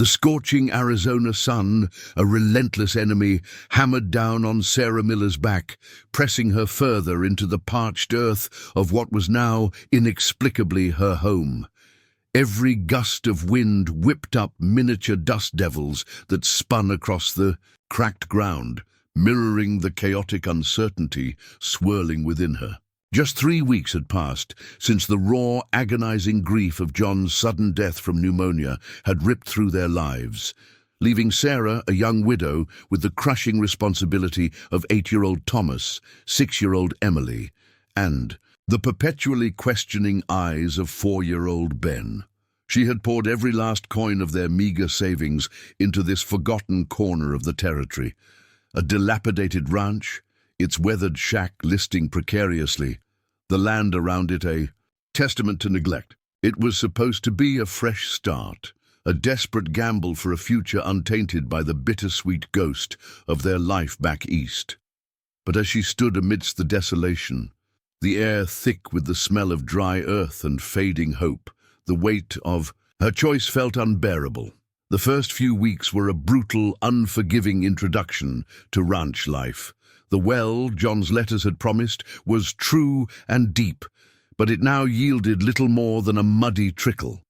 The scorching Arizona sun, a relentless enemy, hammered down on Sarah Miller's back, pressing her further into the parched earth of what was now inexplicably her home. Every gust of wind whipped up miniature dust devils that spun across the cracked ground, mirroring the chaotic uncertainty swirling within her. Just 3 weeks had passed since the raw, agonizing grief of John's sudden death from pneumonia had ripped through their lives, leaving Sarah, a young widow, with the crushing responsibility of 8-year-old Thomas, 6-year-old Emily, and the perpetually questioning eyes of 4-year-old Ben. She had poured every last coin of their meager savings into this forgotten corner of the territory, a dilapidated ranch, its weathered shack listing precariously, the land around it a testament to neglect. It was supposed to be a fresh start, a desperate gamble for a future untainted by the bittersweet ghost of their life back east. But as she stood amidst the desolation, the air thick with the smell of dry earth and fading hope, the weight of her choice felt unbearable. The first few weeks were a brutal, unforgiving introduction to ranch life. The well John's letters had promised was true and deep, but it now yielded little more than a muddy trickle.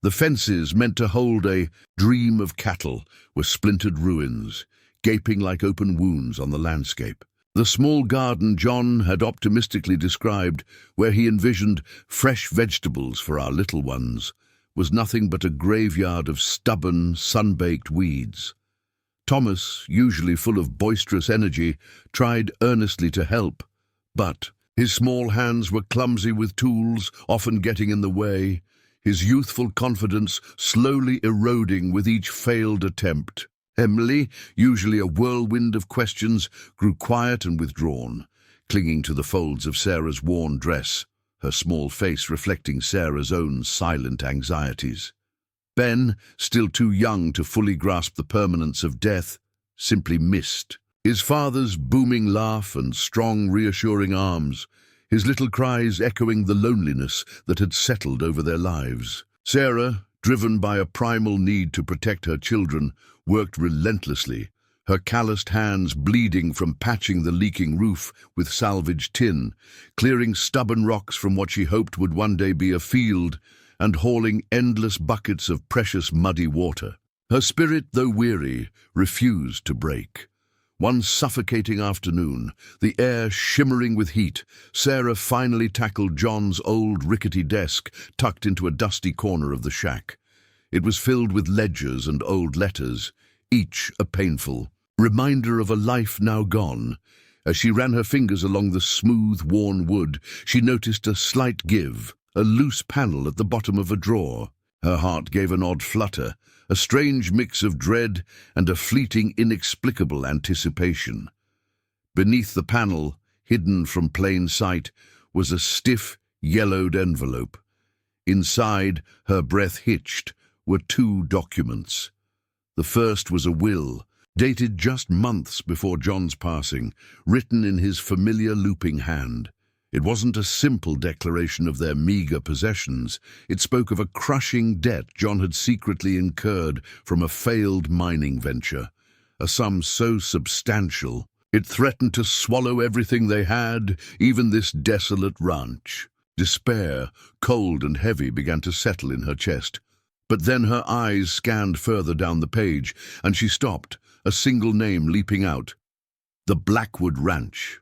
The fences meant to hold a dream of cattle were splintered ruins, gaping like open wounds on the landscape. The small garden John had optimistically described, where he envisioned fresh vegetables for our little ones, was nothing but a graveyard of stubborn, sun-baked weeds. Thomas, usually full of boisterous energy, tried earnestly to help, but his small hands were clumsy with tools, often getting in the way, his youthful confidence slowly eroding with each failed attempt. Emily, usually a whirlwind of questions, grew quiet and withdrawn, clinging to the folds of Sarah's worn dress, her small face reflecting Sarah's own silent anxieties. Ben, still too young to fully grasp the permanence of death, simply missed. His father's booming laugh and strong, reassuring arms, his little cries echoing the loneliness that had settled over their lives. Sarah, driven by a primal need to protect her children, worked relentlessly, her calloused hands bleeding from patching the leaking roof with salvaged tin, clearing stubborn rocks from what she hoped would one day be a field, and hauling endless buckets of precious muddy water. Her spirit, though weary, refused to break. One suffocating afternoon, the air shimmering with heat, Sarah finally tackled John's old rickety desk tucked into a dusty corner of the shack. It was filled with ledgers and old letters, each a painful reminder of a life now gone. As she ran her fingers along the smooth, worn wood, she noticed a slight give, a loose panel at the bottom of a drawer. Her heart gave an odd flutter, a strange mix of dread and a fleeting, inexplicable anticipation. Beneath the panel, hidden from plain sight, was a stiff, yellowed envelope. Inside, her breath hitched, were 2 documents. The first was a will, dated just months before John's passing, written in his familiar looping hand. It wasn't a simple declaration of their meager possessions. It spoke of a crushing debt John had secretly incurred from a failed mining venture, a sum so substantial it threatened to swallow everything they had, even this desolate ranch. Despair, cold and heavy, began to settle in her chest. But then her eyes scanned further down the page, and she stopped, a single name leaping out: the Blackwood Ranch.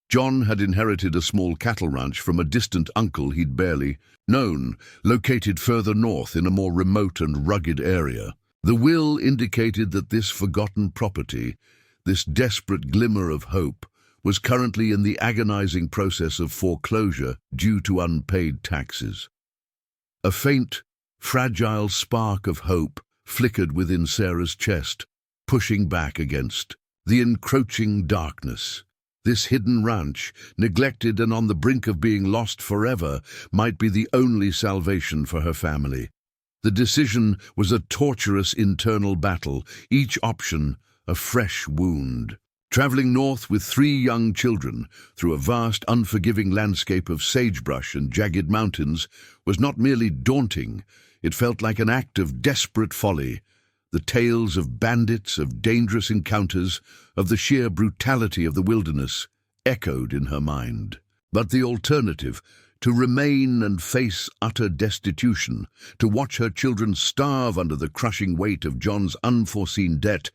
John had inherited a small cattle ranch from a distant uncle he'd barely known, located further north in a more remote and rugged area. The will indicated that this forgotten property, this desperate glimmer of hope, was currently in the agonizing process of foreclosure due to unpaid taxes. A faint, fragile spark of hope flickered within Sarah's chest, pushing back against the encroaching darkness. This hidden ranch, neglected and on the brink of being lost forever, might be the only salvation for her family. The decision was a torturous internal battle, each option a fresh wound. Traveling north with 3 young children through a vast, unforgiving landscape of sagebrush and jagged mountains was not merely daunting, it felt like an act of desperate folly, The tales of bandits, of dangerous encounters, of the sheer brutality of the wilderness, echoed in her mind. But the alternative, to remain and face utter destitution, to watch her children starve under the crushing weight of John's unforeseen debt,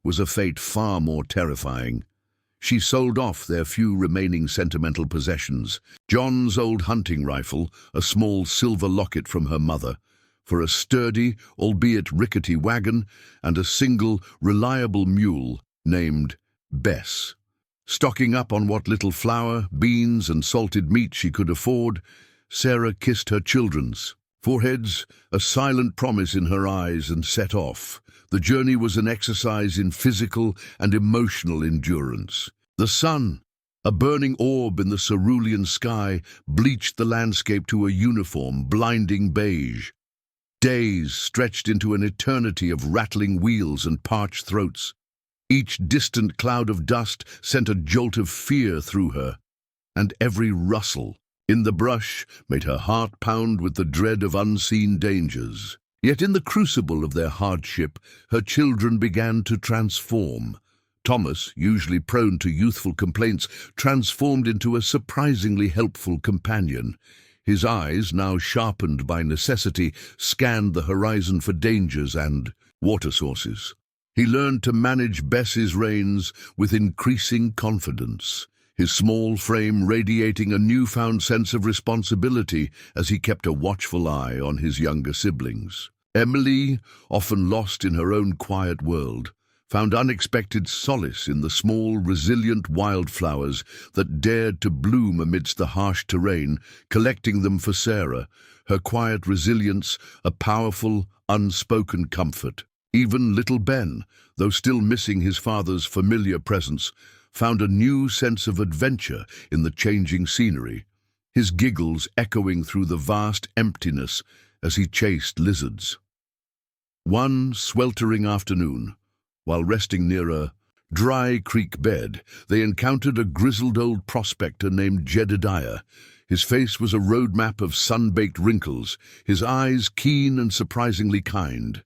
was a fate far more terrifying. She sold off their few remaining sentimental possessions, John's old hunting rifle, a small silver locket from her mother, for a sturdy, albeit rickety wagon and a single, reliable mule named Bess. Stocking up on what little flour, beans, and salted meat she could afford, Sarah kissed her children's foreheads, a silent promise in her eyes, and set off. The journey was an exercise in physical and emotional endurance. The sun, a burning orb in the cerulean sky, bleached the landscape to a uniform, blinding beige. Days stretched into an eternity of rattling wheels and parched throats. Each distant cloud of dust sent a jolt of fear through her, and every rustle in the brush made her heart pound with the dread of unseen dangers. Yet in the crucible of their hardship, her children began to transform. Thomas, usually prone to youthful complaints, transformed into a surprisingly helpful companion. His eyes, now sharpened by necessity, scanned the horizon for dangers and water sources. He learned to manage Bess's reins with increasing confidence, his small frame radiating a newfound sense of responsibility as he kept a watchful eye on his younger siblings. Emily, often lost in her own quiet world, found unexpected solace in the small, resilient wildflowers that dared to bloom amidst the harsh terrain, collecting them for Sarah, her quiet resilience a powerful, unspoken comfort. Even little Ben, though still missing his father's familiar presence, found a new sense of adventure in the changing scenery, his giggles echoing through the vast emptiness as he chased lizards. One sweltering afternoon, while resting near a dry creek bed, they encountered a grizzled old prospector named Jedediah. His face was a roadmap of sun-baked wrinkles, his eyes keen and surprisingly kind.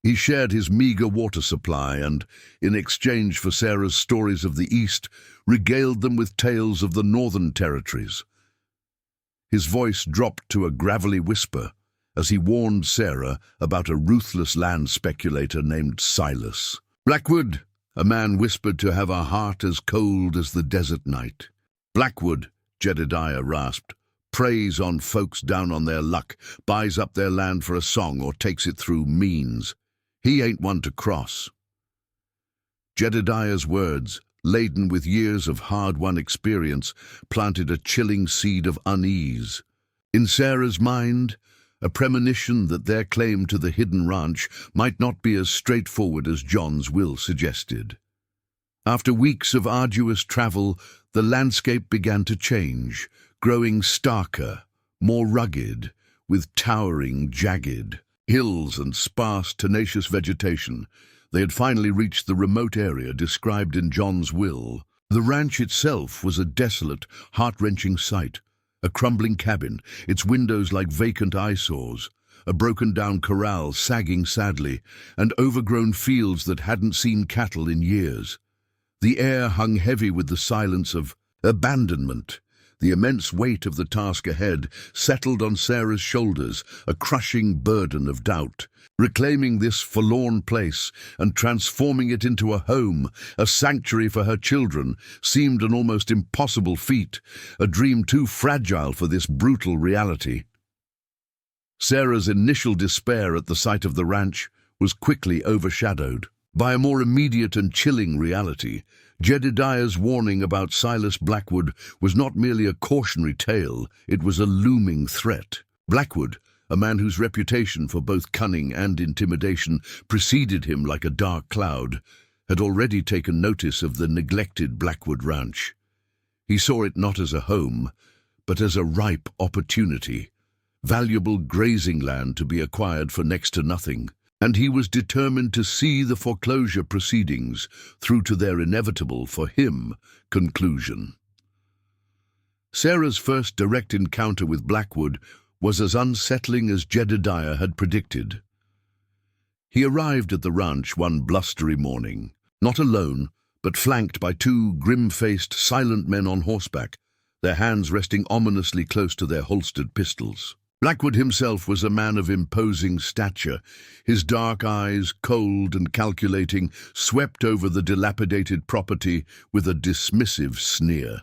He shared his meager water supply and, in exchange for Sarah's stories of the East, regaled them with tales of the Northern Territories. His voice dropped to a gravelly whisper as he warned Sarah about a ruthless land speculator named Silas. "Blackwood," a man whispered, "to have a heart as cold as the desert night." "Blackwood," Jedediah rasped, "preys on folks down on their luck, buys up their land for a song or takes it through means. He ain't one to cross." Jedediah's words, laden with years of hard-won experience, planted a chilling seed of unease. In Sarah's mind, a premonition that their claim to the hidden ranch might not be as straightforward as John's will suggested. After weeks of arduous travel, the landscape began to change, growing starker, more rugged, with towering, jagged hills and sparse, tenacious vegetation. They had finally reached the remote area described in John's will. The ranch itself was a desolate, heart-wrenching sight. A crumbling cabin, its windows like vacant eyesores, a broken-down corral sagging sadly, and overgrown fields that hadn't seen cattle in years. The air hung heavy with the silence of abandonment. The immense weight of the task ahead settled on Sarah's shoulders, a crushing burden of doubt. Reclaiming this forlorn place and transforming it into a home, a sanctuary for her children, seemed an almost impossible feat, a dream too fragile for this brutal reality. Sarah's initial despair at the sight of the ranch was quickly overshadowed by a more immediate and chilling reality. Jedediah's warning about Silas Blackwood was not merely a cautionary tale, it was a looming threat. Blackwood, a man whose reputation for both cunning and intimidation preceded him like a dark cloud, had already taken notice of the neglected Blackwood Ranch. He saw it not as a home, but as a ripe opportunity, valuable grazing land to be acquired for next to nothing, and he was determined to see the foreclosure proceedings through to their inevitable, for him, conclusion. Sarah's first direct encounter with Blackwood was as unsettling as Jedediah had predicted. He arrived at the ranch one blustery morning, not alone, but flanked by two grim-faced, silent men on horseback, their hands resting ominously close to their holstered pistols. Blackwood himself was a man of imposing stature. His dark eyes, cold and calculating, swept over the dilapidated property with a dismissive sneer.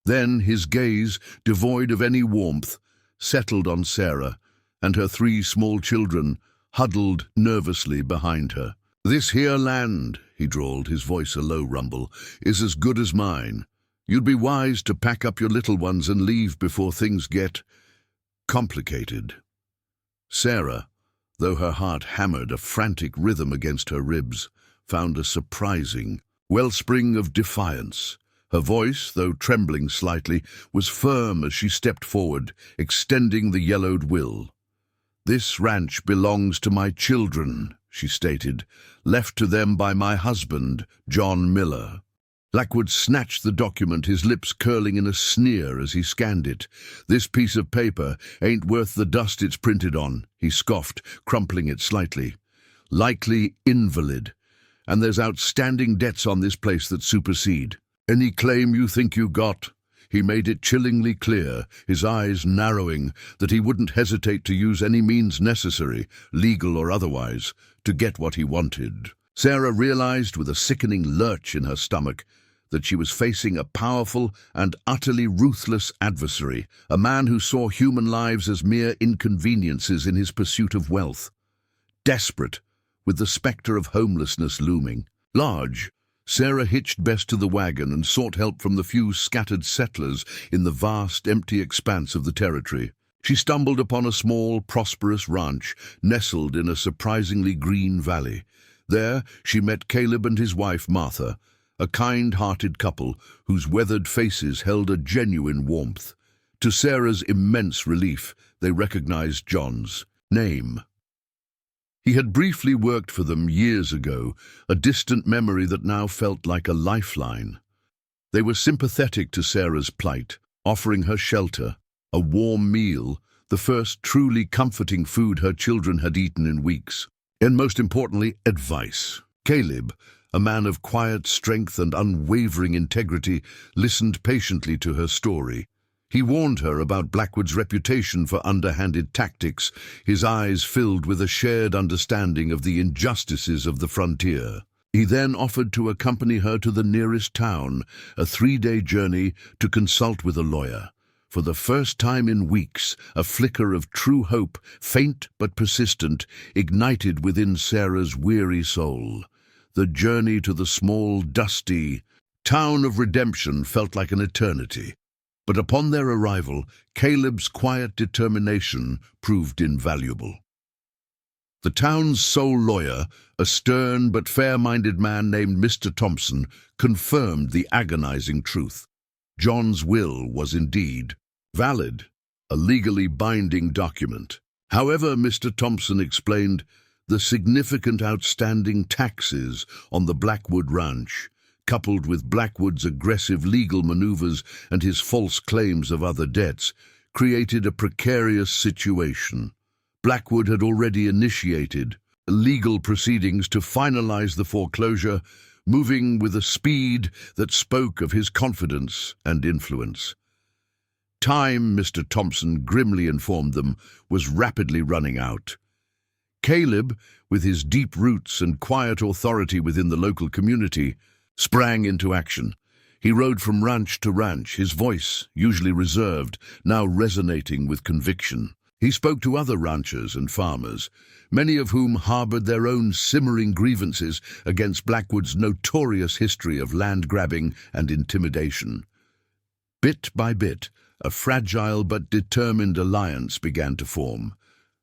Then his gaze, devoid of any warmth, settled on Sarah and her three small children, huddled nervously behind her. "This here land," he drawled, his voice a low rumble, "is as good as mine. You'd be wise to pack up your little ones and leave before things get complicated." Sarah, though her heart hammered a frantic rhythm against her ribs, found a surprising wellspring of defiance. Her voice, though trembling slightly, was firm as she stepped forward, extending the yellowed will. "This ranch belongs to my children," she stated, "left to them by my husband, John Miller." Blackwood snatched the document, his lips curling in a sneer as he scanned it. "This piece of paper ain't worth the dust it's printed on," he scoffed, crumpling it slightly. "Likely invalid. And there's outstanding debts on this place that supersede any claim you think you got." He made it chillingly clear, his eyes narrowing, that he wouldn't hesitate to use any means necessary, legal or otherwise, to get what he wanted. Sarah realized with a sickening lurch in her stomach that she was facing a powerful and utterly ruthless adversary, a man who saw human lives as mere inconveniences in his pursuit of wealth. Desperate, with the spectre of homelessness looming. Large, Sarah hitched Bess to the wagon and sought help from the few scattered settlers in the vast, empty expanse of the territory. She stumbled upon a small, prosperous ranch nestled in a surprisingly green valley. There she met Caleb and his wife Martha, a kind-hearted couple whose weathered faces held a genuine warmth. To Sarah's immense relief, they recognized John's name. He had briefly worked for them years ago, a distant memory that now felt like a lifeline. They were sympathetic to Sarah's plight, offering her shelter, a warm meal, the first truly comforting food her children had eaten in weeks, and most importantly, advice. Caleb, a man of quiet strength and unwavering integrity, listened patiently to her story. He warned her about Blackwood's reputation for underhanded tactics, his eyes filled with a shared understanding of the injustices of the frontier. He then offered to accompany her to the nearest town, a 3-day journey, to consult with a lawyer. For the first time in weeks, a flicker of true hope, faint but persistent, ignited within Sarah's weary soul. The journey to the small, dusty town of redemption felt like an eternity. But upon their arrival, Caleb's quiet determination proved invaluable. The town's sole lawyer, a stern but fair-minded man named Mr. Thompson, confirmed the agonizing truth. John's will was indeed valid, a legally binding document. However, Mr. Thompson explained, the significant outstanding taxes on the Blackwood ranch, coupled with Blackwood's aggressive legal maneuvers and his false claims of other debts, created a precarious situation. Blackwood had already initiated legal proceedings to finalize the foreclosure, moving with a speed that spoke of his confidence and influence. Time, Mr. Thompson grimly informed them, was rapidly running out. Caleb, with his deep roots and quiet authority within the local community, sprang into action. He rode from ranch to ranch, his voice, usually reserved, now resonating with conviction. He spoke to other ranchers and farmers, many of whom harbored their own simmering grievances against Blackwood's notorious history of land grabbing and intimidation. Bit by bit, a fragile but determined alliance began to form,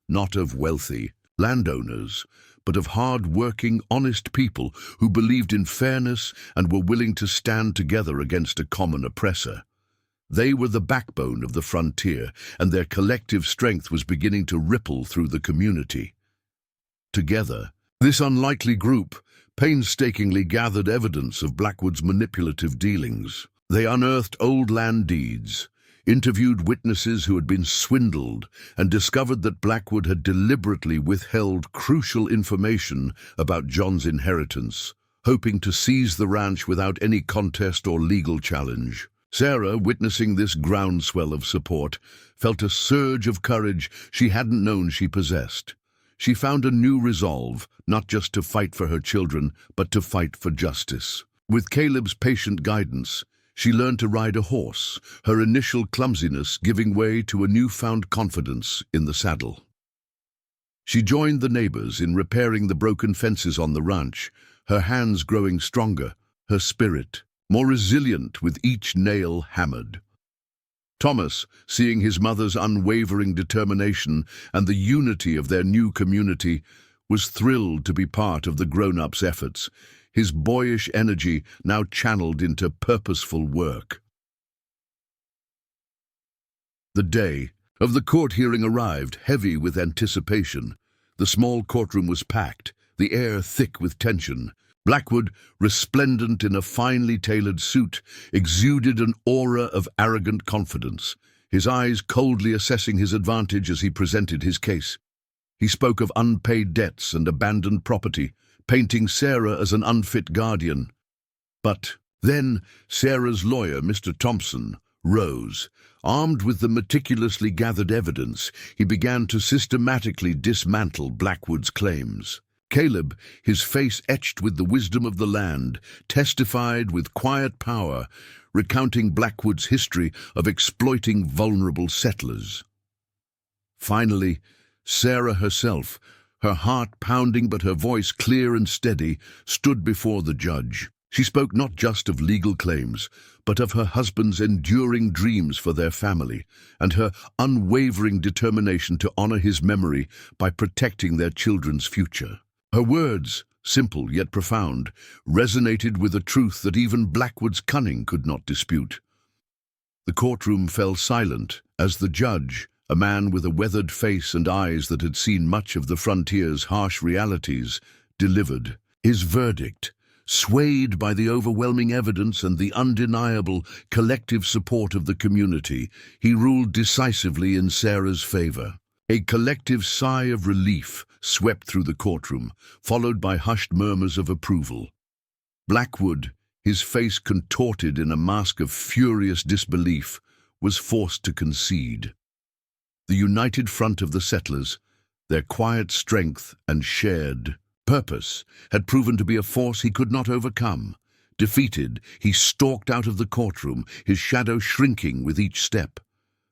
not of wealthy landowners, but of hard-working, honest people who believed in fairness and were willing to stand together against a common oppressor. They were the backbone of the frontier, and their collective strength was beginning to ripple through the community. Together, this unlikely group painstakingly gathered evidence of Blackwood's manipulative dealings. They unearthed old land deeds, interviewed witnesses who had been swindled, and discovered that Blackwood had deliberately withheld crucial information about John's inheritance, hoping to seize the ranch without any contest or legal challenge. Sarah, witnessing this groundswell of support, felt a surge of courage she hadn't known she possessed. She found a new resolve, not just to fight for her children, but to fight for justice. With Caleb's patient guidance, she learned to ride a horse, her initial clumsiness giving way to a newfound confidence in the saddle. She joined the neighbors in repairing the broken fences on the ranch, her hands growing stronger, her spirit more resilient with each nail hammered. Thomas, seeing his mother's unwavering determination and the unity of their new community, was thrilled to be part of the grown-ups' efforts, his boyish energy now channeled into purposeful work. The day of the court hearing arrived, heavy with anticipation. The small courtroom was packed, the air thick with tension. Blackwood, resplendent in a finely tailored suit, exuded an aura of arrogant confidence, his eyes coldly assessing his advantage as he presented his case. He spoke of unpaid debts and abandoned property, painting Sarah as an unfit guardian. But then Sarah's lawyer, Mr. Thompson, rose. Armed with the meticulously gathered evidence, he began to systematically dismantle Blackwood's claims. Caleb, his face etched with the wisdom of the land, testified with quiet power, recounting Blackwood's history of exploiting vulnerable settlers. Finally, Sarah herself, her heart pounding but her voice clear and steady, stood before the judge. She spoke not just of legal claims, but of her husband's enduring dreams for their family, and her unwavering determination to honor his memory by protecting their children's future. Her words, simple yet profound, resonated with a truth that even Blackwood's cunning could not dispute. The courtroom fell silent as the judge, a man with a weathered face and eyes that had seen much of the frontier's harsh realities, delivered his verdict. Swayed by the overwhelming evidence and the undeniable collective support of the community, he ruled decisively in Sarah's favor. A collective sigh of relief swept through the courtroom, followed by hushed murmurs of approval. Blackwood, his face contorted in a mask of furious disbelief, was forced to concede. The united front of the settlers, their quiet strength and shared purpose, had proven to be a force he could not overcome. Defeated, he stalked out of the courtroom, his shadow shrinking with each step.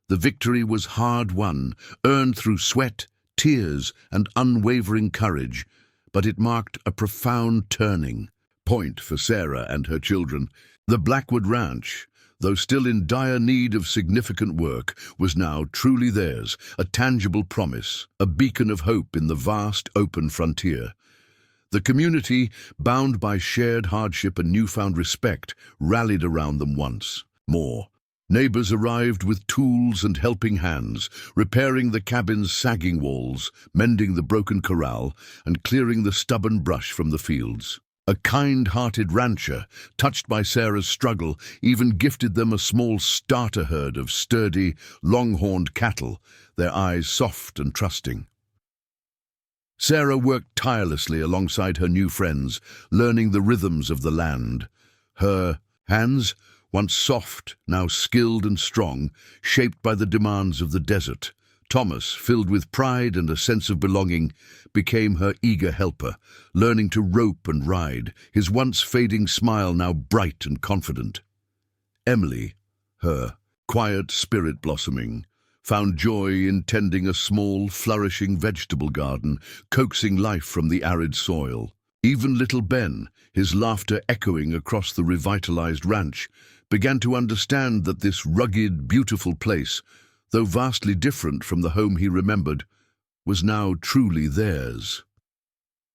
The victory was hard won, earned through sweat, tears, and unwavering courage, but it marked a profound turning point for Sarah and her children. The Blackwood Ranch, though still in dire need of significant work, was now truly theirs, a tangible promise, a beacon of hope in the vast, open frontier. The community, bound by shared hardship and newfound respect, rallied around them once more. Neighbors arrived with tools and helping hands, repairing the cabin's sagging walls, mending the broken corral, and clearing the stubborn brush from the fields. A kind-hearted rancher, touched by Sarah's struggle, even gifted them a small starter herd of sturdy, long-horned cattle, their eyes soft and trusting. Sarah worked tirelessly alongside her new friends, learning the rhythms of the land. Her hands, once soft, now skilled and strong, shaped by the demands of the desert. Thomas, filled with pride and a sense of belonging, became her eager helper, learning to rope and ride, his once fading smile now bright and confident. Emily, her quiet spirit blossoming, found joy in tending a small, flourishing vegetable garden, coaxing life from the arid soil. Even little Ben, his laughter echoing across the revitalized ranch, began to understand that this rugged, beautiful place, though vastly different from the home he remembered, was now truly theirs.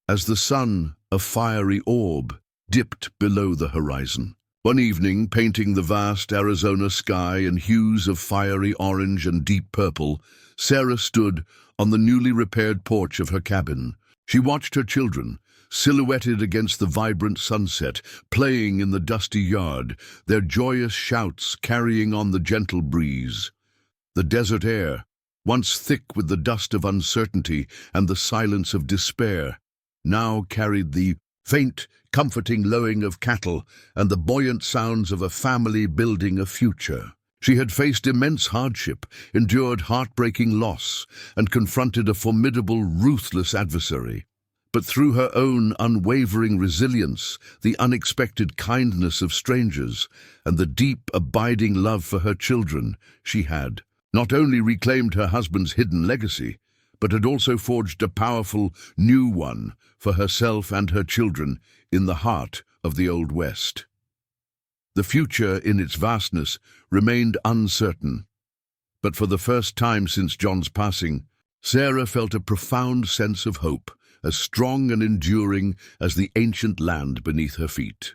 As the sun, a fiery orb, dipped below the horizon, one evening, painting the vast Arizona sky in hues of fiery orange and deep purple, Sarah stood on the newly repaired porch of her cabin. She watched her children, silhouetted against the vibrant sunset, playing in the dusty yard, their joyous shouts carrying on the gentle breeze. The desert air, once thick with the dust of uncertainty and the silence of despair, now carried the faint, comforting lowing of cattle and the buoyant sounds of a family building a future. She had faced immense hardship, endured heartbreaking loss, and confronted a formidable, ruthless adversary. But through her own unwavering resilience, the unexpected kindness of strangers, and the deep, abiding love for her children, she had not only reclaimed her husband's hidden legacy, but had also forged a powerful, new one for herself and her children in the heart of the Old West. The future, in its vastness, remained uncertain. But for the first time since John's passing, Sarah felt a profound sense of hope, as strong and enduring as the ancient land beneath her feet.